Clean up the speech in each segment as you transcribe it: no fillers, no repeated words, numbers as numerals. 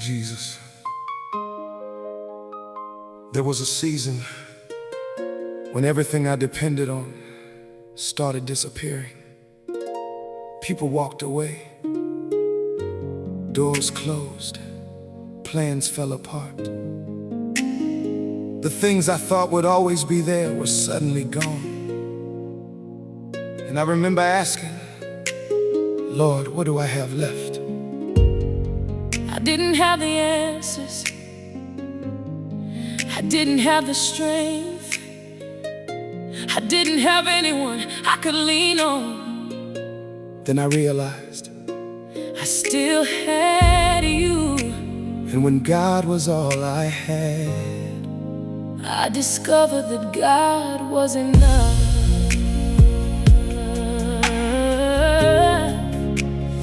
Jesus. There was a season when everything I depended on started disappearing. People walked away, doors closed, plans fell apart. The things I thought would always be there were suddenly gone. And I remember asking, Lord, what do I have left? I didn't have the answers. I didn't have the strength. I didn't have anyone I could lean on. Then I realized I still had you. and when God was all I had, I discovered that God was enough.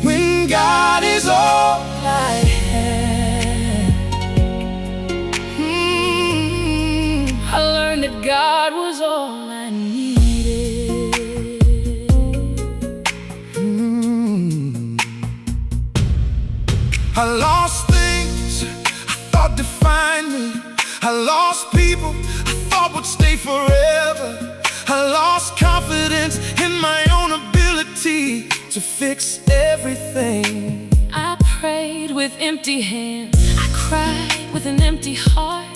when God is all I had. I learned that God was all I needed. I lost things I thought defined me. I lost people I thought would stay forever. I lost confidence in my own ability to fix everything. I prayed with empty hands. I cried with an empty heart.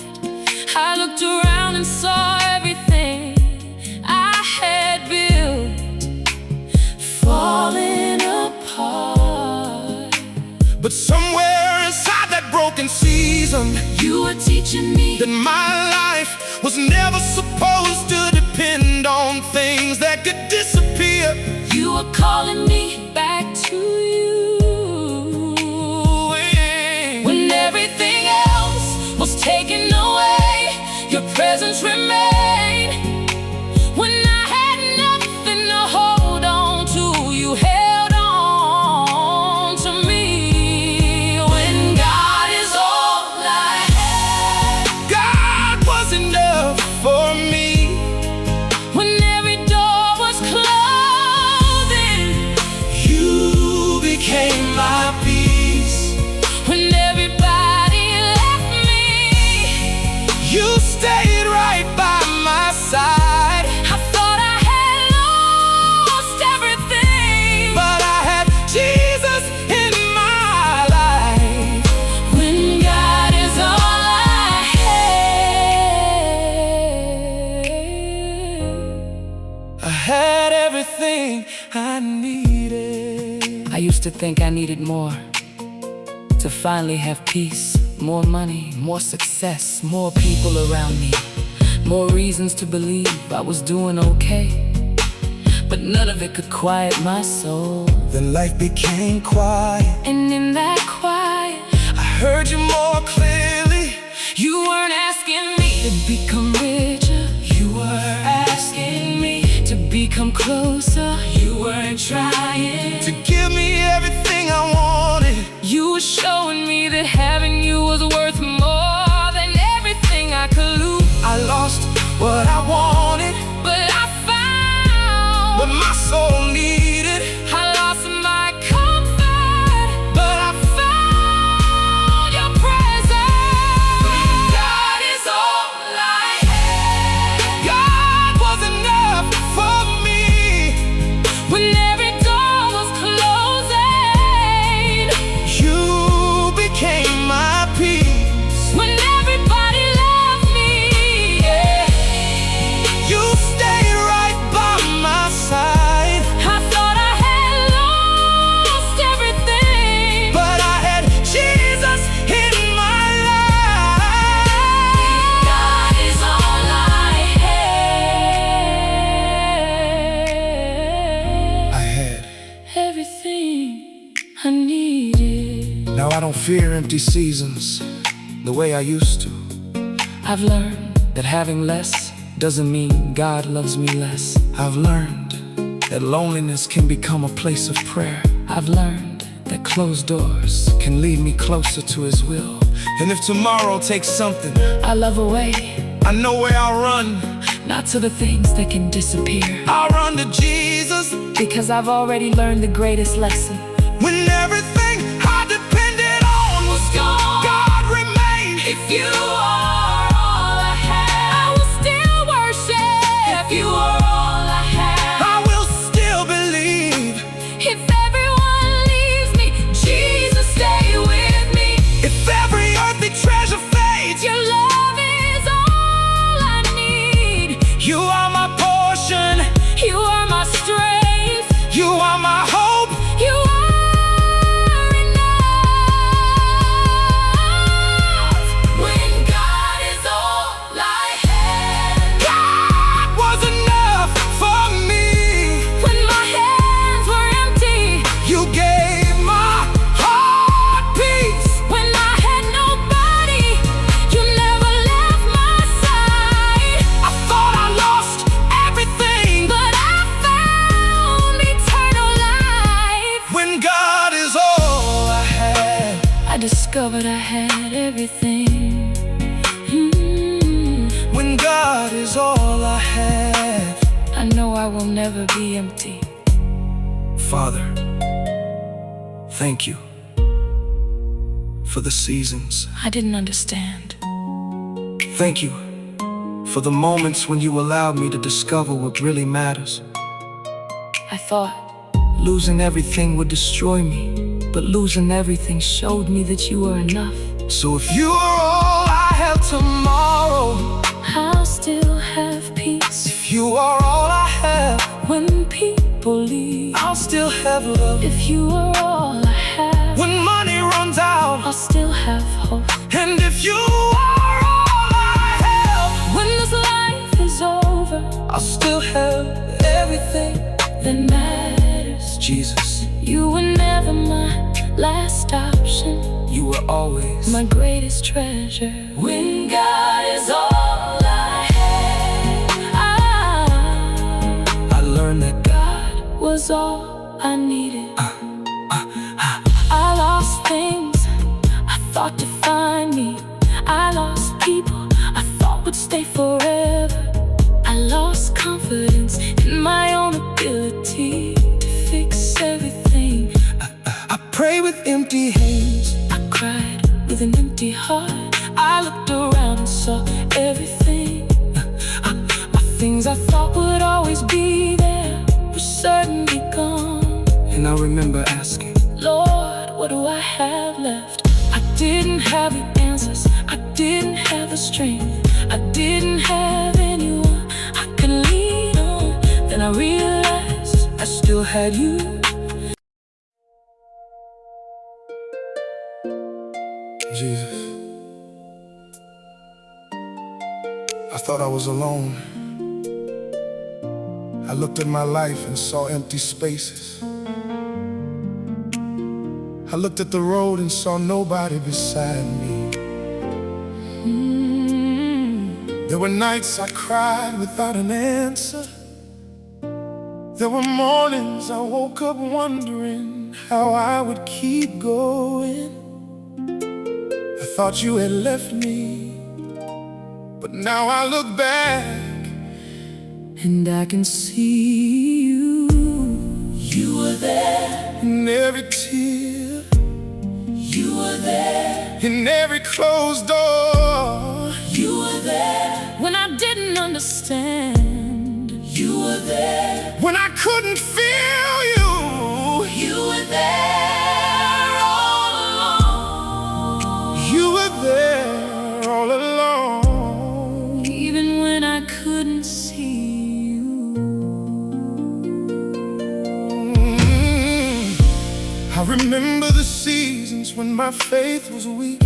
I looked around and saw everything I had built falling apart. But somewhere inside that broken season, You were teaching me that my life was never supposed to depend on things that could disappear. you were calling me back to you. When everything else was taken away, your presence remained. When I had nothing to hold on to, you held on to me. When God is all I had, God was enough for me. when every door was closing, You became my peace. when everybody left me, You stayed right by my side. I thought I had lost everything. But I had Jesus in my life. When God is all I had, I had everything I needed. I used to think I needed more to finally have peace, more money, more success, more people around me, more reasons to believe I was doing okay. But none of it could quiet my soul. Then life became quiet. And in that quiet, I heard you more clearly. you weren't asking me to become richer. You were asking me to become closer. You weren't trying To give me everything I wanted. You were showing me that having you was worth more than everything I could lose. I lost what I wanted, But I found what my soul needed. I lost my comfort, but I found your presence. God is all I had. God was enough for me. When every door was closing, You became my peace. when everybody left me, yeah, You stayed right by my side. I thought I had lost everything. But I had Jesus in my life. God is all I had. I had. Everything I needed. Now I don't fear empty seasons the way I used to. I've learned that having less doesn't mean God loves me less. I've learned that loneliness can become a place of prayer. I've learned that closed doors, Can lead me closer to His will. And if tomorrow takes something, I love away, I know where I'll run. not to the things that can disappear, I'll run to Jesus. because I've already learned the greatest lesson. When everything I depended on was gone, God If you are all I have, I will still worship. If you are all I have, I will still believe. if everyone leaves me, Jesus, stay with me. If every earthly treasure fades, Your love is all I need. you are my portion. You are my strength. You are my hope. You are enough. When God is all I had, God was enough for me. when my hands were empty, You gave my heart peace. when I had nobody, you never left my side. I thought I lost everything. But I found eternal life. When God is all I had, I discovered I had everything. when God is all I have. I know I will never be empty. Father, thank you for the seasons. I didn't understand. Thank you for the moments when you allowed me to discover what really matters. I thought Losing everything would destroy me, but losing everything showed me that you were enough. so if you are all I have tomorrow, I'll still have peace. if you are all I have, When people leave, I'll still have love. if you are all I have, When money runs out, I'll still have hope. and if you are all I have, When this life is over, I'll still have everything. that matters. Jesus, You were never my last option, you were always my greatest treasure. When God is all I had, I learned that God was all I needed. I lost things I thought defined me. I lost people I thought would stay forever. I lost confidence in my own ability to fix everything. I pray with empty hands. I cried with an empty heart. I looked around and saw everything. Things I thought would always be there were certainly gone. And I remember asking, Lord, what do I have left? I didn't have the answers. I didn't have the strength. I didn't have anyone I could lean on. Then I realized I still had you. Jesus, I thought I was alone. I looked at my life and saw empty spaces. I looked at the road and saw nobody beside me. There were nights I cried without an answer. There were mornings I woke up wondering how I would keep going. I thought you had left me, but now I look back and I can see you. You were there. in every tear, You were there. in every closed door. You were there when I didn't understand. You were there When I couldn't feel you, You were there all along. you were there all along. Even when I couldn't see you. I remember the seasons when my faith was weak.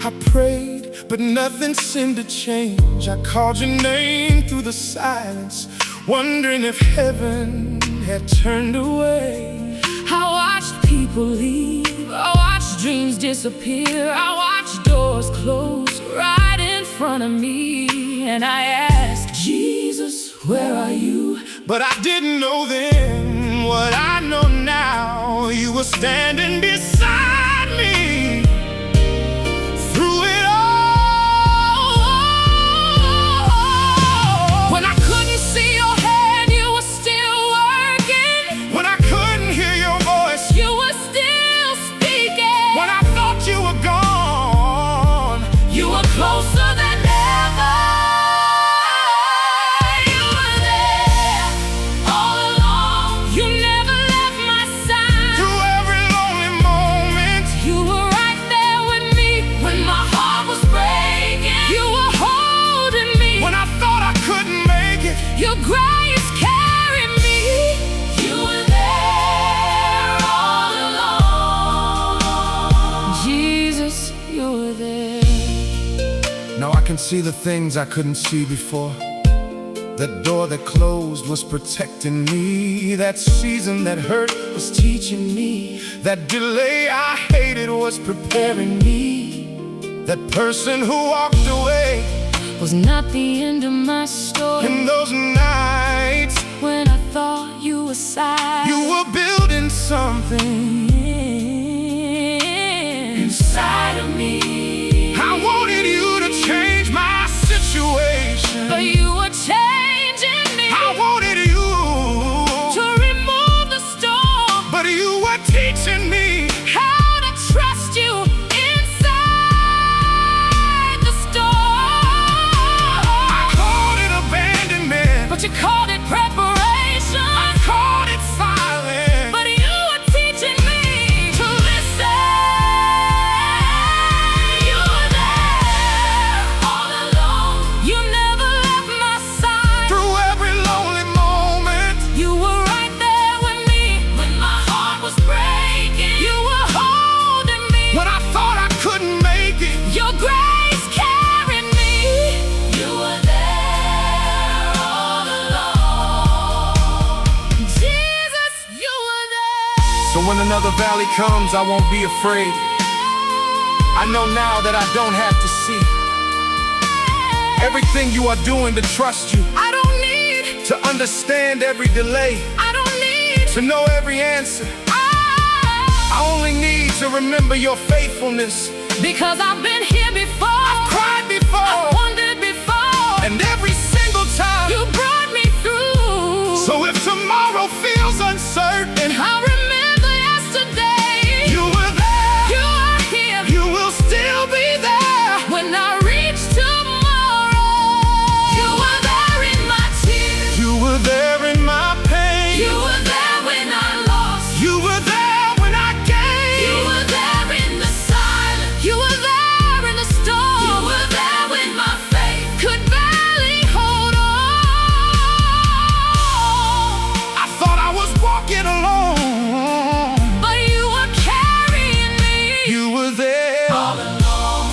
I prayed, but nothing seemed to change. I called your name through the silence, wondering if heaven had turned away. I watched people leave. I watched dreams disappear. I watched doors close right in front of me. And I asked, Jesus, where are you? But I didn't know then what I know now. You were standing beside me through it all. When I couldn't see your hand, you were still working. When I couldn't hear your voice, You were still speaking. when I thought you were gone, can see the things I couldn't see before. That door that closed was protecting me. That season that hurt was teaching me. That delay I hated was preparing me. That person who walked away was not the end of my story. In those nights when I thought you were sad, you were building something inside of me. I wanted you to change my situation, but you were changing me. I wanted you to remove the storm, but you were teaching me how to trust you inside the storm. I called it abandonment, but you called it preparation. I called it silence, but you were teaching me to listen. You were there all along. You never left my side. through every lonely moment. You were right there with me when my heart was breaking. You were holding me When I thought I couldn't make it, your grace carried me. You were there all along. Jesus, you were there. so when another valley comes, I won't be afraid. I know now that I don't have to see everything you are doing to trust you, I don't need, to understand every delay, I don't need, to know every answer. I only need to remember your faithfulness. because I've been here before. I've cried before, I've wondered before, and every single time. you brought me through. So if tomorrow feels uncertain, I remember yesterday. you were there, You are here you will still be there. when I reach tomorrow. You were there in my tears. You were there in my pain. You were there when I lost. You were there when I gave. You were there in the silence. You were there in the storm. You were there when my faith could barely hold on. I thought I was walking alone. But you were carrying me. You were there all along.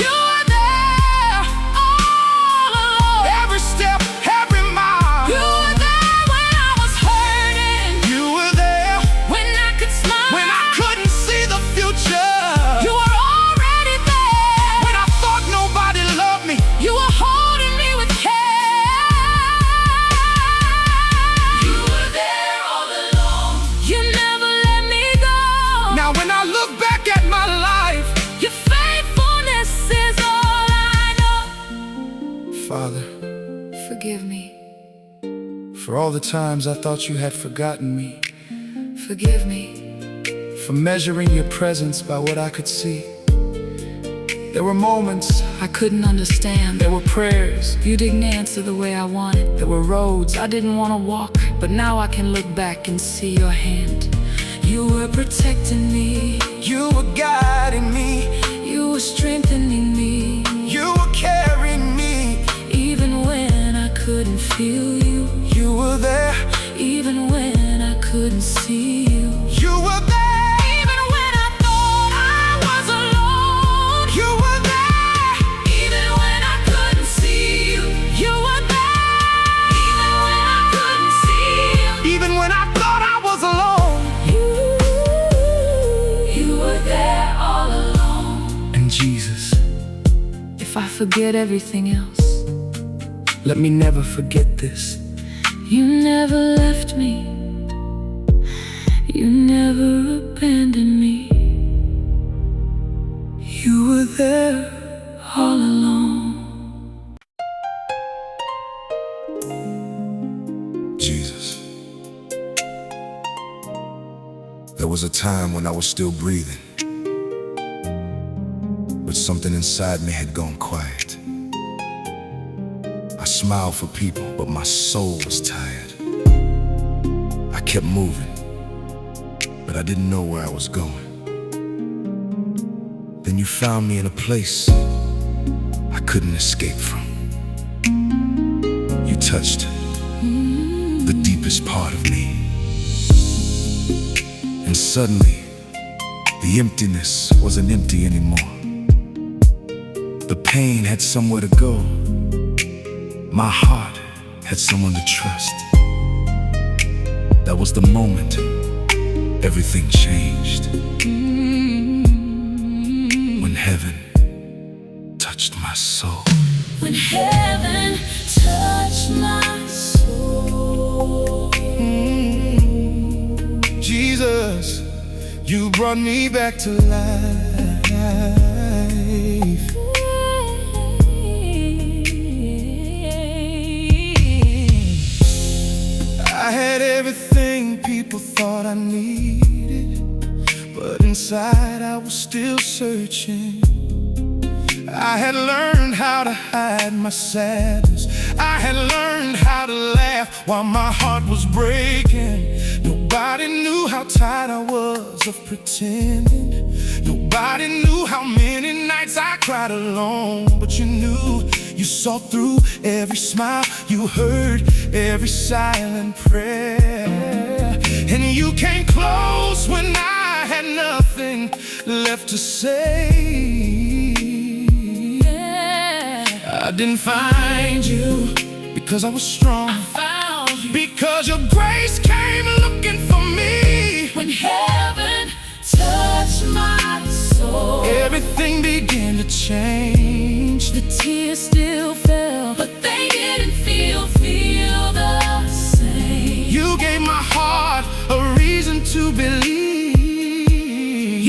You were there all along. every step, every mile. You were there when I was hurting. You were there When I could smile. when I couldn't see the future. You were already there. When I thought nobody loved me. You were holding me with care. You were there all along. You never let me go. Now when I look back at my life, Your faithfulness is all I know. Father, Forgive me. for all the times I thought you had forgotten me, Forgive me. for measuring your presence by what I could see. There were moments, I couldn't understand. there were prayers, You didn't answer the way I wanted. there were roads I didn't want to walk, but now I can look back and see your hand. You were protecting me. you were guiding me, You were strengthening me. you were carrying me. Even when I couldn't feel you. You were there, Even when I couldn't see you. you were there, Even when I thought I was alone. you were there, Even when I couldn't see you. You were there. Even when I couldn't see you. even when I thought I was alone. You were there all along. And Jesus, If I forget everything else, let me never forget this. you never left me. You never abandoned me. You were there all along. Jesus, there was a time when I was still breathing, but something inside me had gone quiet. I smiled for people, but my soul was tired. I kept moving, but I didn't know where I was going. Then you found me in a place I couldn't escape from. You touched the deepest part of me. And suddenly, the emptiness wasn't empty anymore. The pain had somewhere to go, my heart had someone to trust. That was the moment everything changed. When heaven touched my soul. When heaven touched my soul. Jesus, you brought me back to life. I had everything people thought I needed, but inside I was still searching. I had learned how to hide my sadness. I had learned how to laugh while my heart was breaking. Nobody knew how tired I was of pretending. Nobody knew how many nights I cried alone. But you knew, you saw through every smile, you heard every silent prayer. And you came close when I had nothing left to say. I didn't find you because I was strong. I found you because your grace came looking for me. when heaven touched my soul. Everything began to change. The tears still fell, but they didn't feel the same. You gave my heart a reason to believe.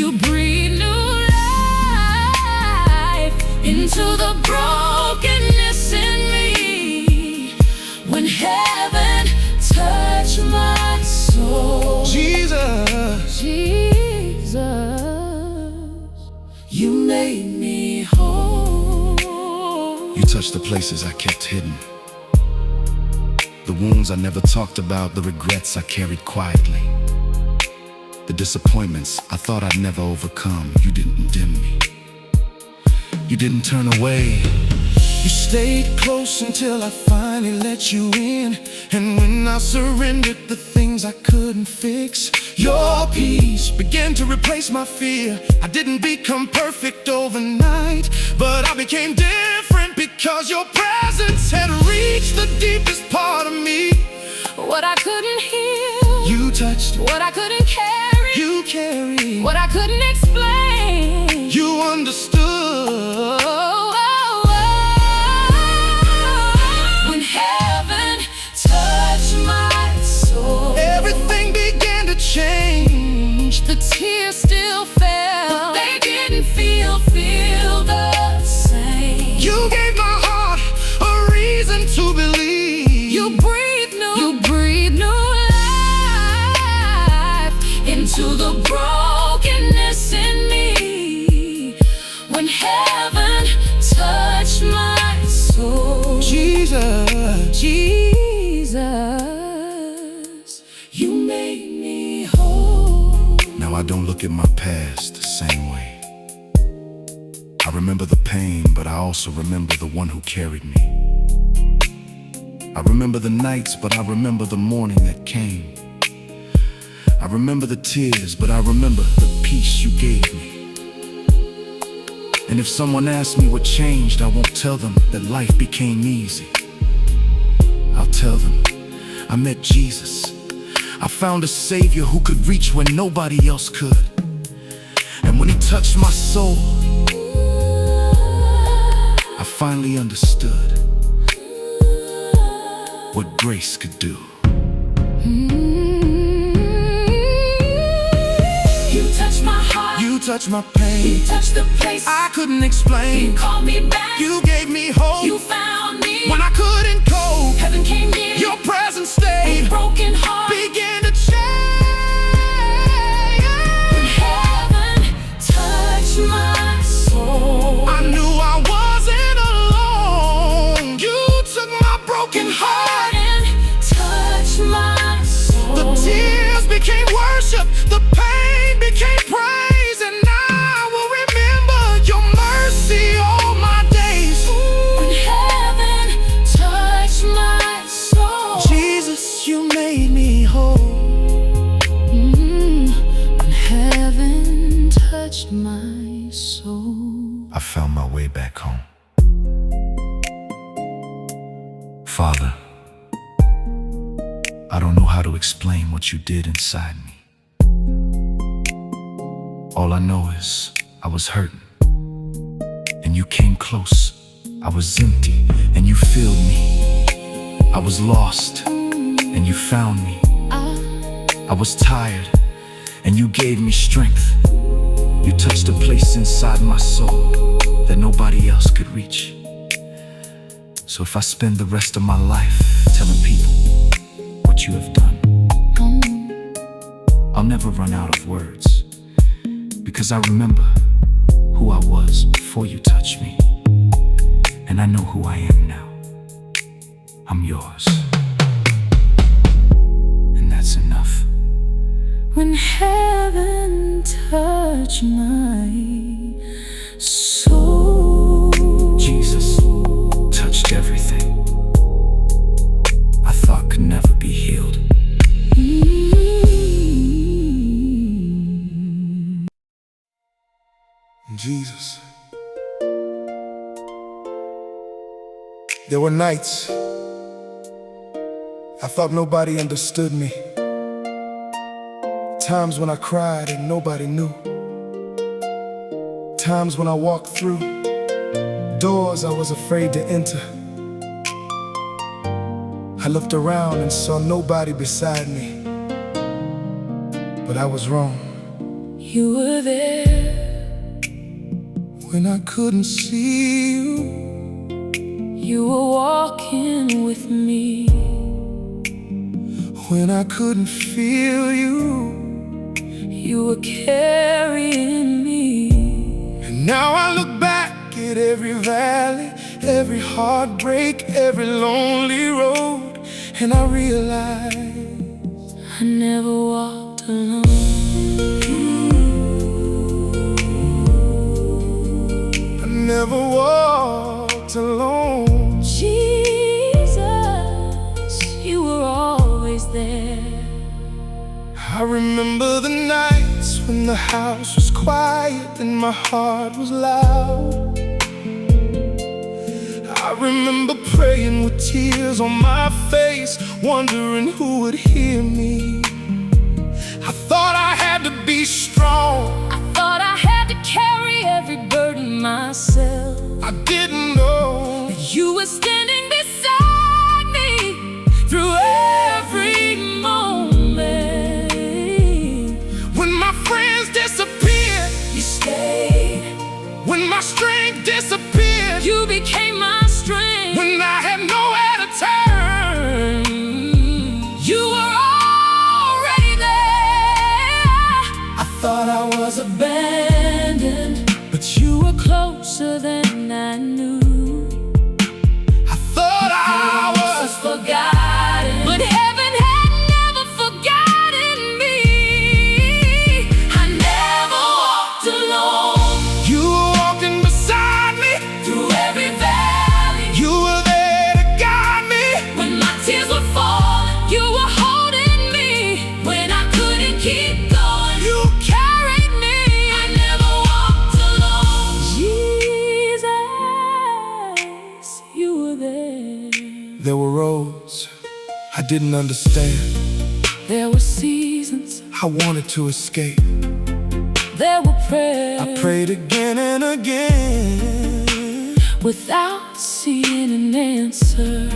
You breathed new life into the brokenness in me. When heaven touched my soul. Jesus, you made me whole. you touched the places I kept hidden, the wounds I never talked about, the regrets I carried quietly, the disappointments I thought I'd never overcome. You didn't dim me. You didn't turn away. You stayed close until I finally let you in. And when I surrendered the things I couldn't fix, your peace began to replace my fear. I didn't become perfect overnight, but I became different because your presence had reached the deepest part of me. What I couldn't heal, You touched. what I couldn't carry, You carried. what I couldn't explain, You understood. when heaven touched my soul. Everything began to change. The tears still fell, but they didn't feel the same. You gave my heart a reason to believe. You breathed new life into the brokenness in me. When heaven touched my soul. Jesus, you made me whole. now I don't look at my past the same way. I remember the pain, but I also remember the one who carried me. I remember the nights, but I remember the morning that came. I remember the tears, but I remember the peace you gave me. And if someone asks me what changed, I won't tell them that life became easy. I'll tell them I met Jesus. I found a Savior who could reach when nobody else could. And when He touched my soul, I finally understood what grace could do. You touched my heart, You touched my pain. you touched the place I couldn't explain. you called me back. You gave me hope You found me when I couldn't cope. heaven came near. Your presence stayed. A broken heart Began to change. when heaven touched my soul. I knew I wasn't alone. You took my broken heart. And touched my soul. The tears became worship. The pain became praise. And I will remember your mercy all my days. When heaven touched my soul. Jesus, you made me whole. When heaven touched my soul. I found my way back home. explain what you did inside me. All I know is I was hurting, and you came close. I was empty, and you filled me. I was lost, and you found me. I was tired, and you gave me strength. You touched a place inside my soul that nobody else could reach. So if I spend the rest of my life telling people what you have done, I'll never run out of words, because I remember who I was before you touched me, and I know who I am now. I'm yours, and that's enough. When heaven touched my soul, Jesus touched everything I thought could never be healed. Jesus. There were nights I thought nobody understood me. Times when I cried and nobody knew. Times when I walked through doors I was afraid to enter. I looked around and saw nobody beside me, but I was wrong. you were there. When I couldn't see you, You were walking with me. when I couldn't feel you, You were carrying me. and now I look back at every valley, every heartbreak, every lonely road, and I realize I never walked alone. I never walked alone. Jesus, you were always there. I remember the nights when the house was quiet and my heart was loud. I remember praying with tears on my face, wondering who would hear me. I thought I had to be strong. I thought I had to carry every burden myself. I didn't know You were standing beside me through every moment. when my friends disappeared, You stayed. when my strength disappeared, You became my strength. when I had nowhere to turn. You were already there. I thought I was abandoned, But you you were closer than I knew. I thought I was Forgotten, but heaven had never forgotten me. I never walked alone. You were walking beside me. Through every valley, You were there to guide me. when my tears were falling, you were holding me. When I couldn't keep going, You carried me. I never walked alone. Jesus, you were there. There were roads I didn't understand. There were seasons, I wanted to escape. there were prayers, I prayed again and again. without seeing an answer.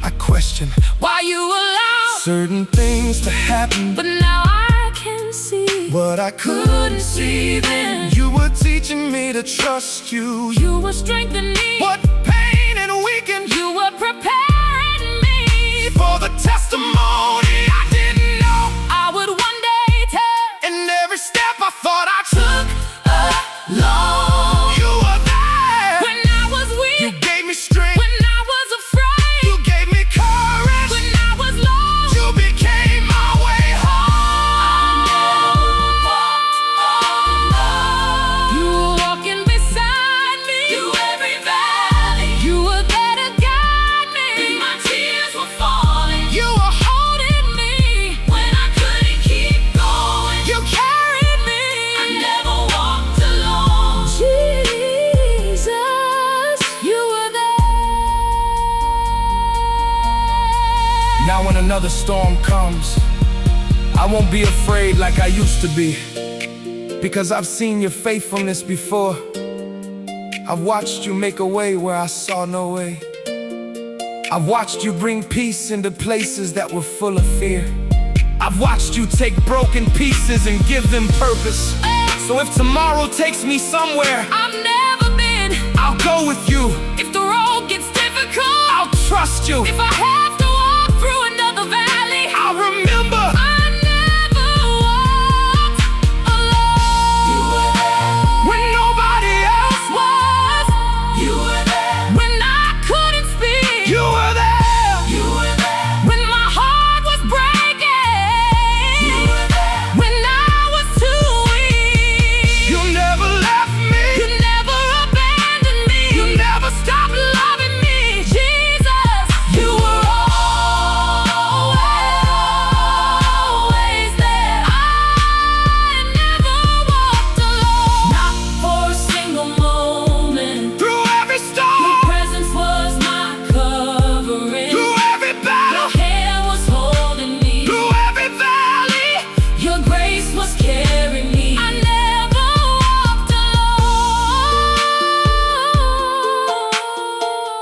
I questioned Why you allowed certain things to happen, but now I can see but I couldn't see then. You were teaching me to trust you. You were strengthening me. What pain and weakened You were preparing me for the testimony I didn't know. I would one day tell. And every step I thought I took, Alone. you were there. When I was weak, You gave me strength. when I was afraid, You gave me courage. when I was lost, You became my way home. you were walking beside me. Through every valley, you were there to guide me. When my tears were falling, You were holding me. When I couldn't keep going, You carried me. I never walked alone. Jesus, you were there. Now when another storm comes, I won't be afraid like I used to be, because I've seen your faithfulness before. I've watched you make a way where I saw no way. I've watched you bring peace into places that were full of fear. I've watched you take broken pieces and give them purpose. So if tomorrow takes me somewhere I've never been, I'll go with you. if the road gets difficult, I'll trust you. if I have to walk through another valley, I'll remember I never walked alone. You were there when nobody else was. You were there when I couldn't speak. you were there. You were there when my heart was breaking. You were there when I was too weak. You never left me. You never abandoned me. You never stopped loving me. Jesus, you were always there. I never walked alone, not for a single moment. Through every Your storm, presence was my covering. through every Your battle, hand was holding me. through every valley. Your grace was carrying me. I never walked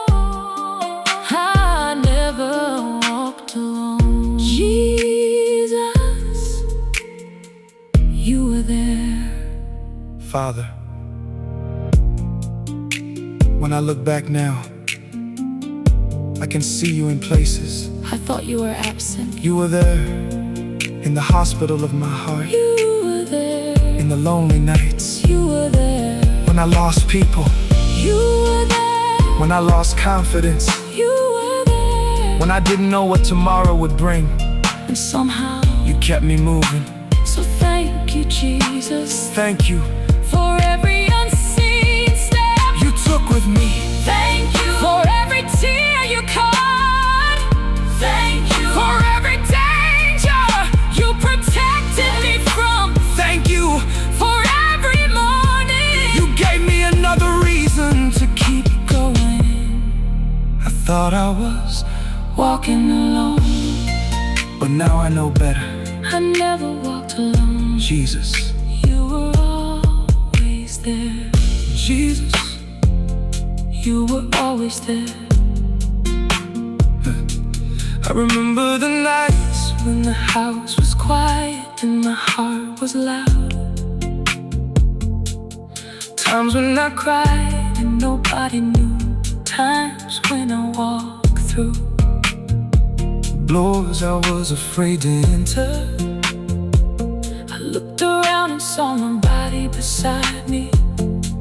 alone. I never walked alone. Jesus, you were there. Father, when I look back now, I can see you in places. I thought you were absent. You were there in the hospital of my heart, You were there. in the lonely nights, You were there. when I lost people, You were there. when I lost confidence, You were there. when I didn't know what tomorrow would bring. And somehow, You kept me moving. so thank you, Jesus, Thank you. for every unseen step You took with me. Thank you for every tear you caught. Thank you for every danger you protected me from. Thank you. For every morning You gave me another reason to keep going. I thought I was, walking alone. but now I know better. I never walked alone. Jesus, You were always there. Jesus. You were always there. I remember the nights When the house was quiet and my heart was loud. Times when I cried and nobody knew. Times when I walked through. blows I was afraid to enter. I looked around and saw nobody beside me.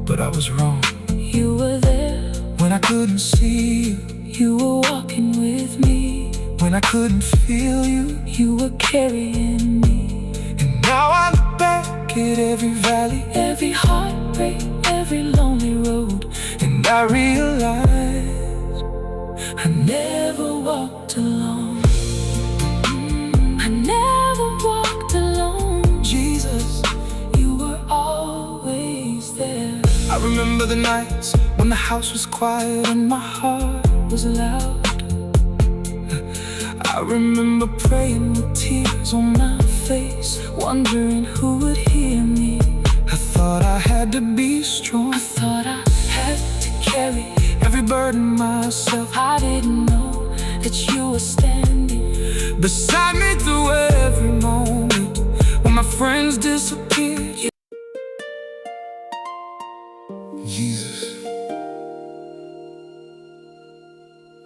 But I was wrong You were there. when I couldn't see you, You were walking with me. when I couldn't feel you. You were carrying me. And now I look back at every valley, Every heartbreak, every lonely road. and I realize I never walked alone. I never walked alone. Jesus. You were always there. I remember the nights when the house was quiet When my heart was loud. I remember Praying with tears on my face, wondering who would hear me. I thought I had to be strong, I thought I had to carry every burden myself, I didn't know that you were standing. beside me through every moment. When my friends disappeared, Jesus,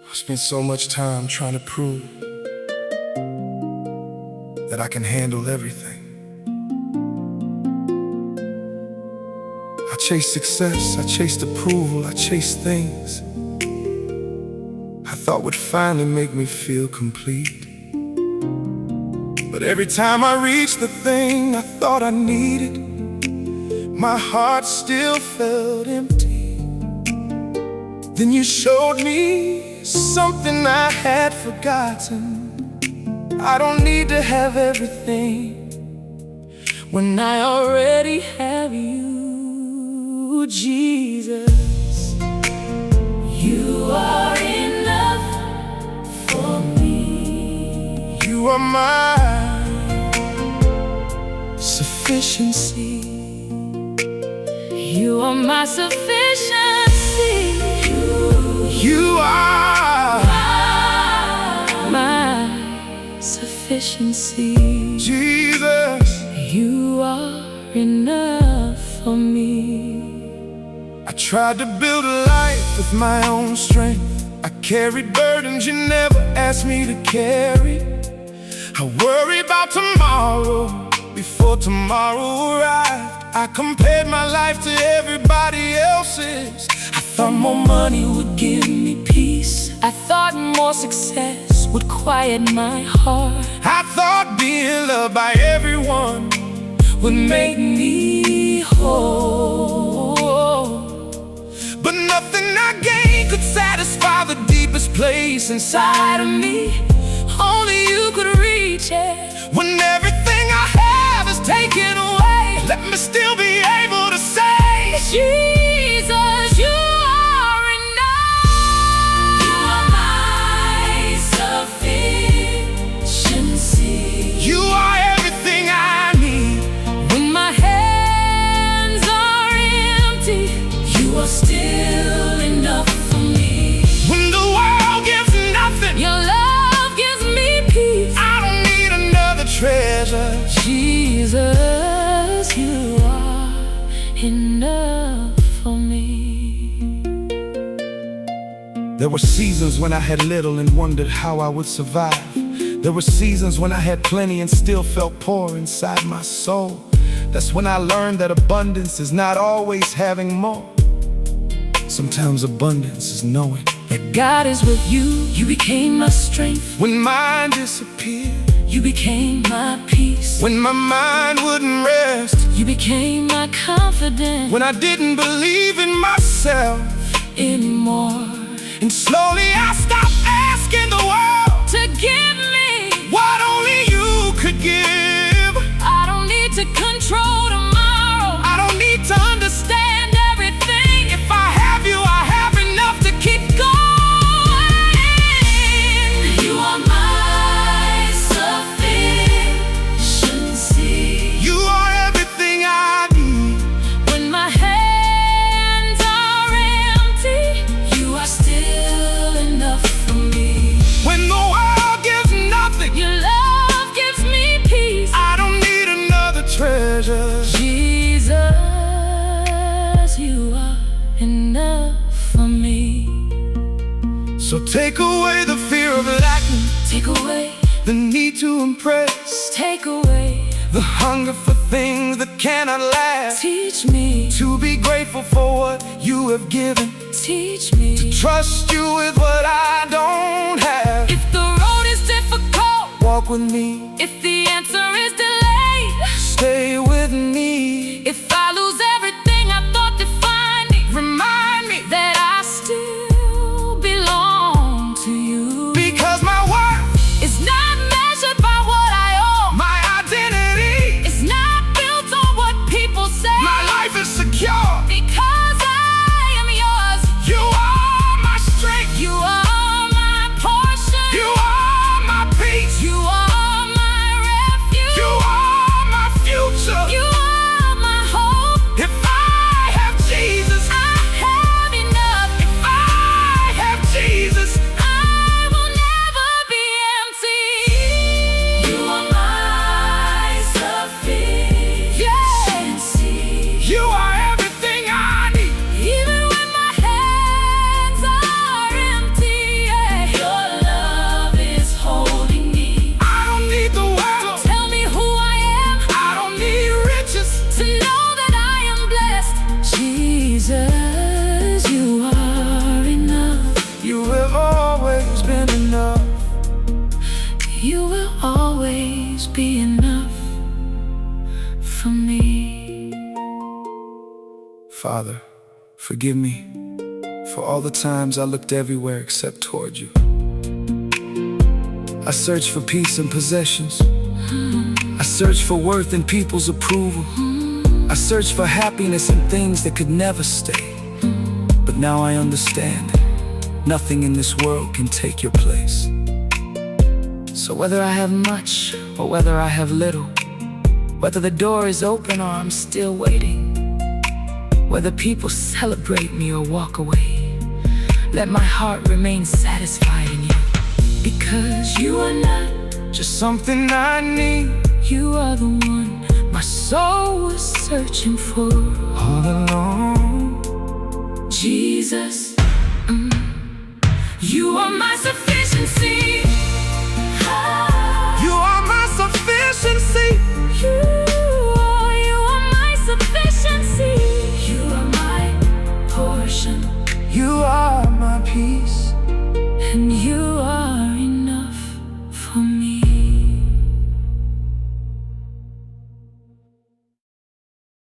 I spent so much time trying to prove that I can handle everything. I chased success, I chased approval, I chased things I thought would finally make me feel complete. But every time I reached the thing I thought I needed, my heart still felt empty. Then you showed me something I had forgotten. I don't need to have everything when I already have you, Jesus. You are enough for me. You are mine. sufficiency. You are my sufficiency. You are my sufficiency. Jesus. You are enough for me. I tried to build a life with my own strength. I carried burdens you never asked me to carry. I worried about tomorrow before tomorrow arrived. I compared my life to everybody else's. I thought more money would give me peace. I thought more success would quiet my heart. I thought being loved by everyone would make me whole. But nothing I gained could satisfy the deepest place inside of me. Only you could reach it. When everything I have is taken away, let me still be able to say, Jesus, you are enough. You are my sufficiency. You are everything I need. When my hands are empty, you are still enough for me. When the world gives nothing, your love gives me peace. I don't need another treasure. Jesus, you are enough for me. There were seasons when I had little and wondered how I would survive. There were seasons when I had plenty and still felt poor inside my soul. That's when I learned that abundance is not always having more. Sometimes abundance is knowing that God is with you. You became my strength. When mine disappeared, you became my peace. When my mind wouldn't rest, you became my confidence. When I didn't believe in myself anymore, and slowly I stopped asking the world to give me what only you could give. I don't need to control tomorrow. I don't need to understand everything. If I have you, I have enough to keep going. You are my sufficiency. You are everything I need. When my hands are empty, you are still enough for me. When the world gives nothing, your love gives me peace. I don't need another treasure. Jesus, you are enough for me. So take away the fear of lacking, take away the need to impress, take away the hunger for things that cannot last. Teach me to be grateful for what you have given. Teach me to trust you with what I don't have. If the road is difficult, walk with me. If the answer is delayed, stay with me. If I lose everything I thought defined me, remind me that I still belong to you. Because my worth is not measured by what I own. My identity is not built on what people say. My life is secure because I am yours. You are my strength. You are my portion. You are my peace. You are my refuge. You are my future. You are my hope. If I have Jesus, I have enough. If I have Jesus, I will never be empty. You are my sufficiency. You are everything I need. Even when my hands are empty, your love is holding me. I don't need the world. Tell me who I am. I don't need riches to know that I am blessed. Jesus, you are enough. You have always been enough. You will always be enough for me. Father, forgive me for all the times I looked everywhere except toward you. I searched for peace in possessions. I searched for worth in people's approval. I searched for happiness in things that could never stay. But now I understand, nothing in this world can take your place. So whether I have much or whether I have little, Whether the door is open or I'm still waiting, whether people celebrate me or walk away, let my heart remain satisfied in you. Because you are not just something I need, you are the one my soul was searching for all along. Jesus, you are my sufficiency. You are my sufficiency. You